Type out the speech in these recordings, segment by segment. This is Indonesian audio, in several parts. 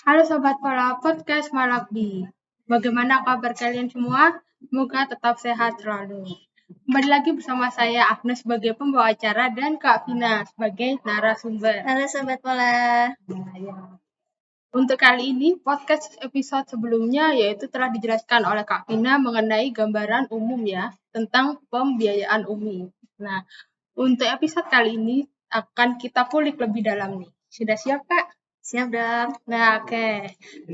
Halo Sobat Pola Podcast Malakdi. Bagaimana kabar kalian semua? Semoga tetap sehat selalu. Kembali lagi bersama saya Agnes sebagai pembawa acara dan Kak Vina sebagai narasumber. Halo Sobat Pola. Untuk kali ini, podcast episode sebelumnya yaitu telah dijelaskan oleh Kak Vina mengenai gambaran umum ya tentang pembiayaan UMI. Nah, untuk episode kali ini akan kita kulik lebih dalam nih. Sudah siap Kak? Siap dong. Nah, oke.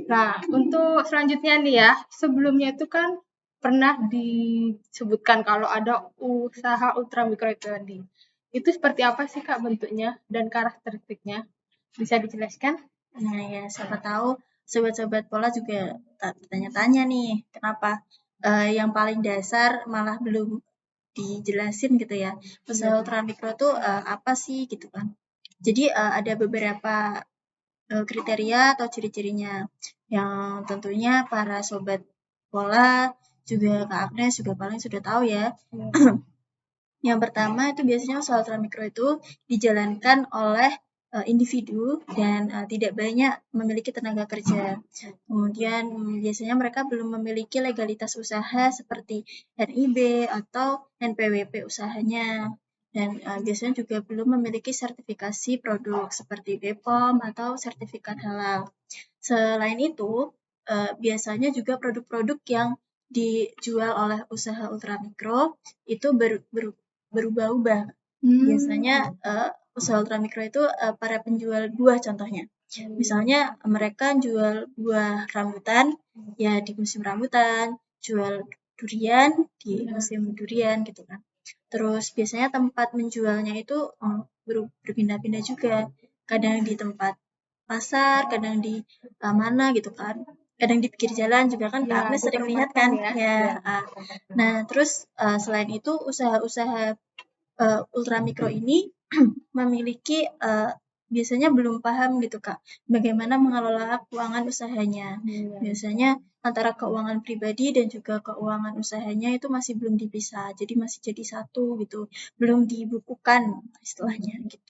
Nah, untuk selanjutnya nih ya, sebelumnya itu kan pernah disebutkan kalau ada usaha ultramikro itu tadi. Itu seperti apa sih Kak bentuknya dan karakteristiknya? Bisa dijelaskan? Nah ya, siapa tahu Sobat-Sobat Pola juga tanya-tanya nih, kenapa yang paling dasar malah belum dijelasin gitu ya. Usaha ultramikro itu apa sih gitu kan. Jadi ada beberapa kriteria atau ciri-cirinya yang tentunya para Sobat Pola juga Kak Agnes juga paling sudah tahu ya. Yang pertama itu biasanya usaha ultramikro itu dijalankan oleh individu dan tidak banyak memiliki tenaga kerja. Kemudian biasanya mereka belum memiliki legalitas usaha seperti NIB atau NPWP usahanya. Dan biasanya juga belum memiliki sertifikasi produk seperti BPOM atau sertifikat halal. Selain itu, biasanya juga produk-produk yang dijual oleh usaha ultramikro itu berubah-ubah. Biasanya usaha ultramikro itu para penjual buah contohnya. Misalnya mereka jual buah rambutan ya di musim rambutan, jual durian di musim durian gitu kan. Terus biasanya tempat menjualnya itu berpindah-pindah juga. Kadang di tempat pasar, kadang di mana gitu kan. Kadang di pinggir jalan juga kan Kak Agnes sering lihat kan. Ya. Nah, terus selain itu usaha-usaha ultramikro ini memiliki biasanya belum paham gitu Kak, bagaimana mengelola keuangan usahanya. Biasanya antara keuangan pribadi dan juga keuangan usahanya itu masih belum dipisah, jadi masih jadi satu gitu, belum dibukukan istilahnya gitu.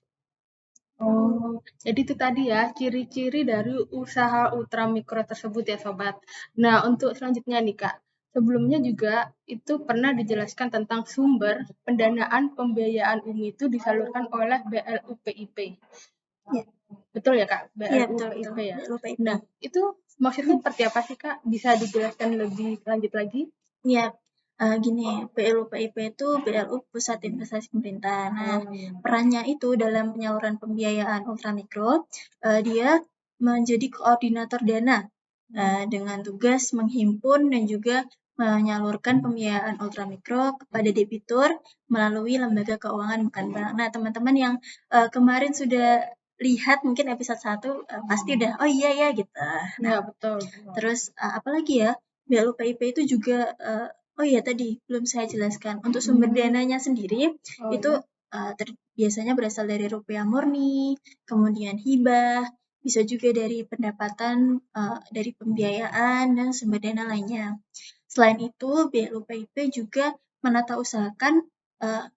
Oh, jadi itu tadi ya ciri-ciri dari usaha ultramikro tersebut ya Sobat. Nah, untuk selanjutnya nih Kak, sebelumnya juga itu pernah dijelaskan tentang sumber pendanaan pembiayaan UMI itu disalurkan oleh BLUPIP. Ya. Betul ya Kak? Iya betul BLUPIP ya. BLUPIP. Nah, itu maksudnya seperti apa sih Kak? Bisa dijelaskan lebih lanjut lagi? Iya, gini, BLUPIP itu BLU Pusat Investasi Pemerintah. Nah, perannya itu dalam penyaluran pembiayaan ultramikro, dia menjadi koordinator dana dengan tugas menghimpun dan juga menyalurkan pembiayaan ultramikro kepada debitur melalui lembaga keuangan bukan bank. Nah, teman-teman yang kemarin sudah lihat mungkin episode 1 pasti udah oh iya ya gitu. Nah, betul. Terus apalagi ya? BLUPIP itu juga oh iya tadi belum saya jelaskan. Untuk sumber dananya sendiri itu biasanya berasal dari rupiah murni, kemudian hibah, bisa juga dari pendapatan dari pembiayaan dan sumber dana lainnya. Selain itu, BLUPIP juga menata usahakan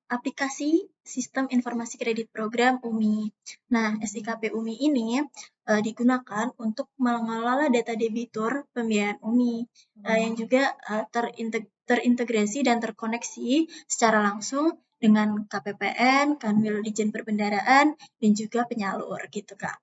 aplikasi Sistem Informasi Kredit Program UMI. Nah, SIKP UMI ini digunakan untuk mengelola data debitur pembiayaan UMI yang juga terintegrasi dan terkoneksi secara langsung dengan KPPN, Kanwil Dijen Perbendaraan, dan juga penyalur gitu Kak.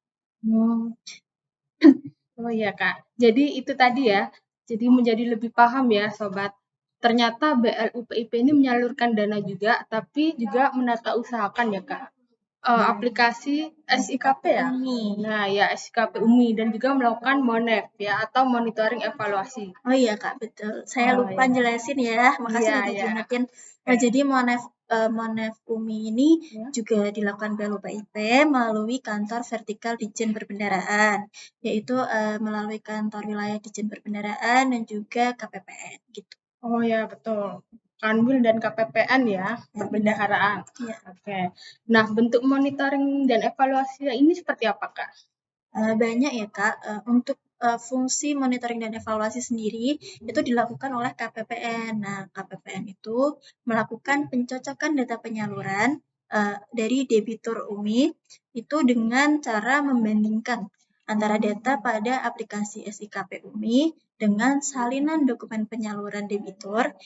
Oh iya Kak, jadi itu tadi ya, jadi menjadi lebih paham ya Sobat. Ternyata BLUPIP ini menyalurkan dana juga, tapi juga menata usahakan ya Kak. Aplikasi SIKP ya? Nah ya SIKP UMI dan juga melakukan MONEV ya atau monitoring evaluasi. Oh iya Kak, betul. Saya lupa jelasin ya, makasih udah diingetin. Jadi Monef UMI ini juga dilakukan BLUPIP melalui kantor vertikal Dijen Perbendaraan, yaitu melalui kantor wilayah Dijen Perbendaraan dan juga KPPN gitu. Oh ya betul. Kanwil dan KPPN ya, perbendaharaan. Ya. Oke. Nah, bentuk monitoring dan evaluasi ini seperti apa, Kak? Banyak ya, Kak. Untuk fungsi monitoring dan evaluasi sendiri itu dilakukan oleh KPPN. Nah, KPPN itu melakukan pencocokan data penyaluran dari debitur UMI itu dengan cara membandingkan antara data pada aplikasi SIKP UMI dengan salinan dokumen penyaluran debitur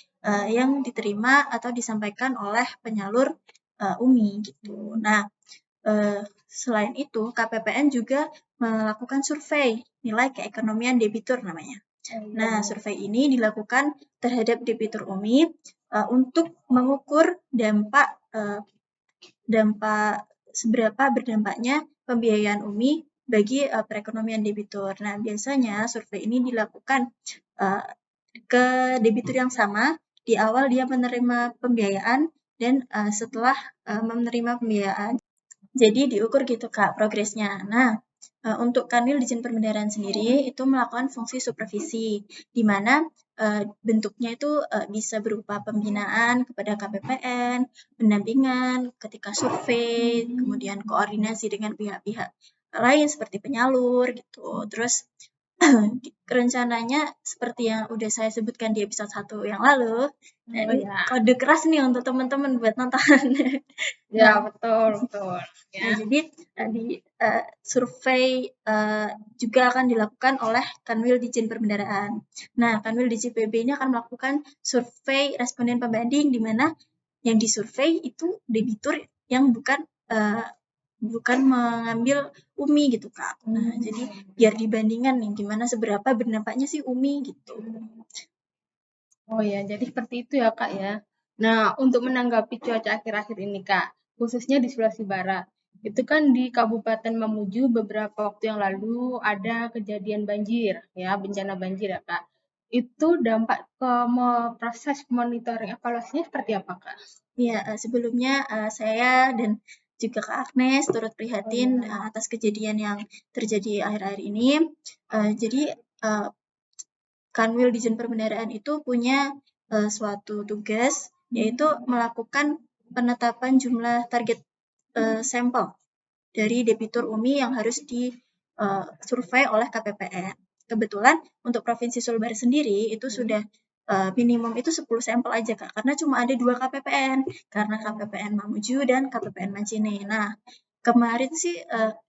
yang diterima atau disampaikan oleh penyalur UMI gitu. Nah, selain itu KPPN juga melakukan survei nilai keekonomian debitur namanya. Nah, survei ini dilakukan terhadap debitur UMI untuk mengukur dampak seberapa berdampaknya pembiayaan UMI bagi perekonomian debitur. Nah, biasanya survei ini dilakukan ke debitur yang sama di awal dia menerima pembiayaan dan setelah menerima pembiayaan. Jadi diukur gitu Kak progresnya. Nah, untuk Kanwil Dijen Perbendaharaan sendiri itu melakukan fungsi supervisi, di mana bentuknya itu bisa berupa pembinaan kepada KPPN, pendampingan ketika survei, kemudian koordinasi dengan pihak-pihak lain seperti penyalur gitu. Terus rencananya seperti yang udah saya sebutkan di episode 1 yang lalu, kode keras nih untuk teman-teman buat nonton. Ya, betul. Ya. Nah, jadi di survei juga akan dilakukan oleh Kanwil Dijen Perbendaharaan. Nah, Kanwil DJPB ini akan melakukan survei responden pembanding di mana yang disurvei itu debitur yang bukan mengambil UMI gitu Kak. Nah, jadi biar dibandingkan nih gimana seberapa berdampaknya sih UMI gitu. Oh ya, jadi seperti itu ya Kak ya. Nah, untuk menanggapi cuaca akhir-akhir ini Kak, khususnya di Sulawesi Barat, itu kan di Kabupaten Mamuju beberapa waktu yang lalu ada kejadian banjir, ya bencana banjir ya Kak. Itu dampak ke proses monitoring evaluasinya seperti apa Kak? Iya, sebelumnya saya dan juga Kak Agnes turut prihatin atas kejadian yang terjadi akhir-akhir ini. Jadi Kanwil Dijen Perbendaharaan itu punya suatu tugas, yaitu melakukan penetapan jumlah target sampel dari debitur UMI yang harus disurvei oleh KPPN. Kebetulan untuk Provinsi Sulbar sendiri itu sudah minimum itu 10 sampel aja Kak, karena cuma ada 2 KPPN, karena KPPN Mamuju dan KPPN Majene. Nah, kemarin sih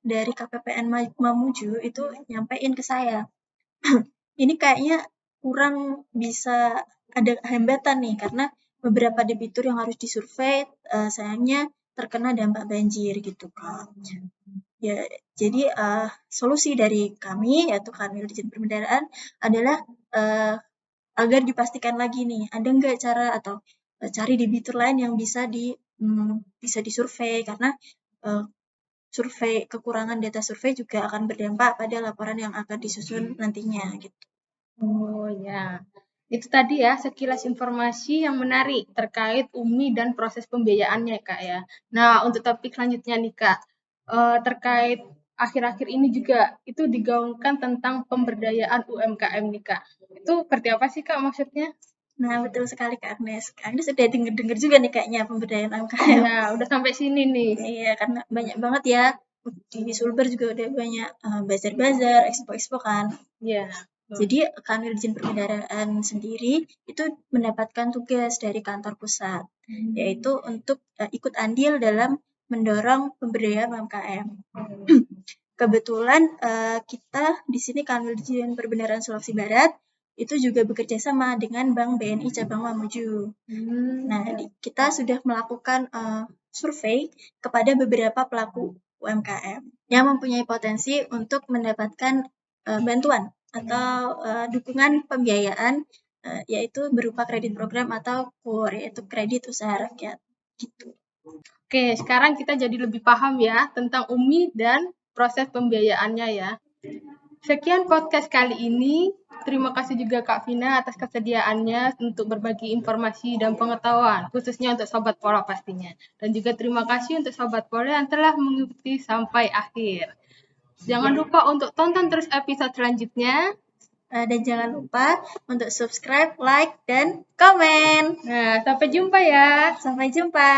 dari KPPN Mamuju itu nyampein ke saya, ini kayaknya kurang bisa ada hambatan nih, karena beberapa debitur yang harus disurvei sayangnya terkena dampak banjir gitu Kak. Ya, jadi solusi dari kami yaitu Kanwil Dijen Perbendaharaan adalah agar dipastikan lagi nih ada nggak cara atau cari debitur lain yang bisa disurvei, karena survei kekurangan data survei juga akan berdampak pada laporan yang akan disusun nantinya gitu. Oh ya, itu tadi ya sekilas informasi yang menarik terkait UMI dan proses pembiayaannya Kak ya. Nah untuk topik selanjutnya nih Kak, terkait akhir-akhir ini juga itu digaungkan tentang pemberdayaan UMKM nih Kak. Itu seperti apa sih Kak maksudnya? Nah, betul sekali Kak Agnes. Kak Agnes udah denger juga nih kayaknya pemberdayaan UMKM. Ya, udah sampai sini nih. Iya, karena banyak banget ya. Di Sulbar juga udah banyak bazar-bazar, expo-expo kan. Iya. Jadi Kanwil Dijen Perbendaharaan sendiri itu mendapatkan tugas dari kantor pusat, yaitu untuk ikut andil dalam mendorong pemberdayaan UMKM. Kebetulan kita di sini Kanwil Dijen Perbendaharaan Sulawesi Barat itu juga bekerja sama dengan Bank BNI Cabang Mamuju. Nah, kita sudah melakukan survei kepada beberapa pelaku UMKM yang mempunyai potensi untuk mendapatkan bantuan atau dukungan pembiayaan yaitu berupa kredit program atau KUR, yaitu kredit usaha rakyat gitu. Oke, sekarang kita jadi lebih paham ya tentang UMI dan proses pembiayaannya ya. Sekian podcast kali ini. Terima kasih juga Kak Vina atas kesediaannya untuk berbagi informasi dan pengetahuan, khususnya untuk Sobat Pola pastinya. Dan juga terima kasih untuk Sobat Pola yang telah mengikuti sampai akhir. Jangan lupa untuk tonton terus episode selanjutnya. Dan jangan lupa untuk subscribe, like, dan komen. Nah, sampai jumpa ya. Sampai jumpa.